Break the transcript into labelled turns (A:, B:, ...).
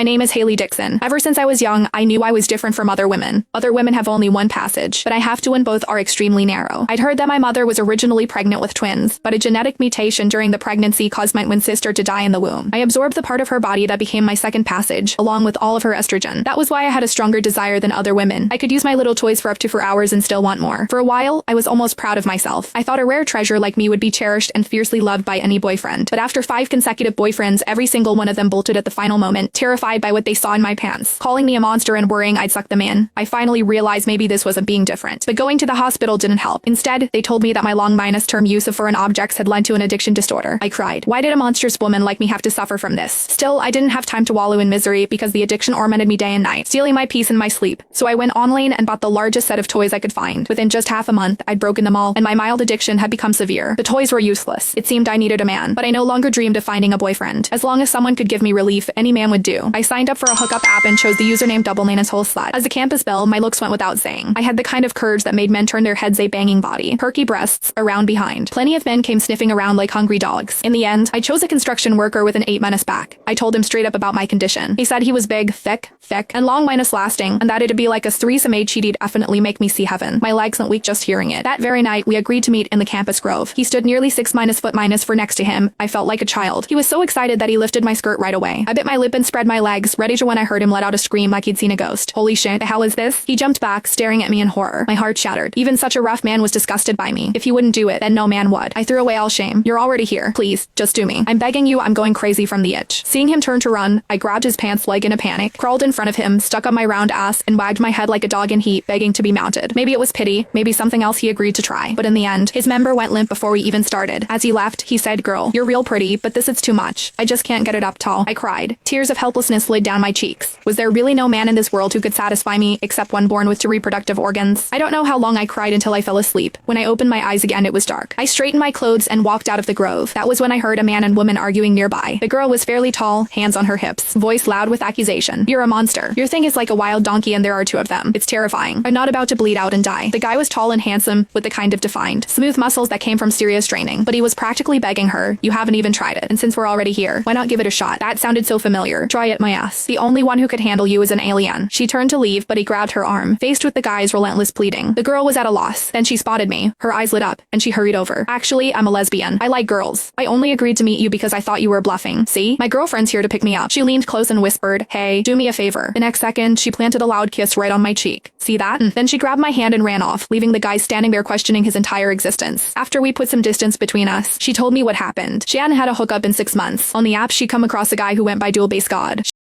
A: My name is Haley Dixon. Ever since I was young, I knew I was different from other women. Other women have only one passage, but I have two and both are extremely narrow. I'd heard that my mother was originally pregnant with twins, but a genetic mutation during the pregnancy caused my twin sister to die in the womb. I absorbed the part of her body that became my second passage, along with all of her estrogen. That was why I had a stronger desire than other women. I could use my little toys for up to 4 hours and still want more. For a while, I was almost proud of myself. I thought a rare treasure like me would be cherished and fiercely loved by any boyfriend. But after 5 consecutive boyfriends, every single one of them bolted at the final moment, terrified by what they saw in my pants, calling me a monster and worrying I'd suck them in. I finally realized maybe this wasn't being different. But going to the hospital didn't help. Instead, they told me that my long-term use of foreign objects had led to an addiction disorder. I cried. Why did a monstrous woman like me have to suffer from this? Still, I didn't have time to wallow in misery because the addiction tormented me day and night, stealing my peace and my sleep. So I went online and bought the largest set of toys I could find. Within just half a month, I'd broken them all, and my mild addiction had become severe. The toys were useless. It seemed I needed a man, but I no longer dreamed of finding a boyfriend. As long as someone could give me relief, any man would do. I signed up for a hookup app and chose the username @slut. As a campus belle, my looks went without saying. I had the kind of courage that made men turn their heads, a banging body, perky breasts, around behind. Plenty of men came sniffing around like hungry dogs. In the end, I chose a construction worker with an 8- back. I told him straight up about my condition. He said he was big, thick, and long lasting, and that it'd be like a threesome he'd definitely make me see heaven. My legs went weak just hearing it. That very night, we agreed to meet in the campus grove. He stood nearly 6- for next to him. I felt like a child. He was so excited that he lifted my skirt right away. I bit my lip and spread my legs, ready to when I heard him let out a scream like he'd seen a ghost. Holy shit, the hell is this? He jumped back, staring at me in horror. My heart shattered. Even such a rough man was disgusted by me. If he wouldn't do it, then no man would. I threw away all shame. You're already here. Please, just do me. I'm begging you, I'm going crazy from the itch. Seeing him turn to run, I grabbed his pants leg in a panic, crawled in front of him, stuck up my round ass, and wagged my head like a dog in heat, begging to be mounted. Maybe it was pity, maybe something else he agreed to try. But in the end, his member went limp before we even started. As he left, he said, "Girl, you're real pretty, but this is too much. I just can't get it up tall." I cried. Tears of helplessness slid down my cheeks. Was there really no man in this world who could satisfy me, except one born with 2 reproductive organs? I don't know how long I cried until I fell asleep. When I opened my eyes again, it was dark. I straightened my clothes and walked out of the grove. That was when I heard a man and woman arguing nearby. The girl was fairly tall, hands on her hips, voice loud with accusation. "You're a monster. Your thing is like a wild donkey and there are 2 of them. It's terrifying. I'm not about to bleed out and die." The guy was tall and handsome, with the kind of defined, smooth muscles that came from serious training, but he was practically begging her, "You haven't even tried it, and since we're already here, why not give it a shot?" That sounded so familiar. "Try it, my ass. The only one who could handle you is an alien." She turned to leave, but he grabbed her arm, faced with the guy's relentless pleading. The girl was at a loss. Then she spotted me. Her eyes lit up, and she hurried over. "Actually, I'm a lesbian. I like girls. I only agreed to meet you because I thought you were bluffing. See? My girlfriend's here to pick me up." She leaned close and whispered, "Hey, do me a favor." The next second, she planted a loud kiss right on my cheek. "See that?" Then she grabbed my hand and ran off, leaving the guy standing there questioning his entire existence. After we put some distance between us, she told me what happened. She hadn't had a hookup in 6 months. On the app, she'd come across a guy who went by Dual Base God.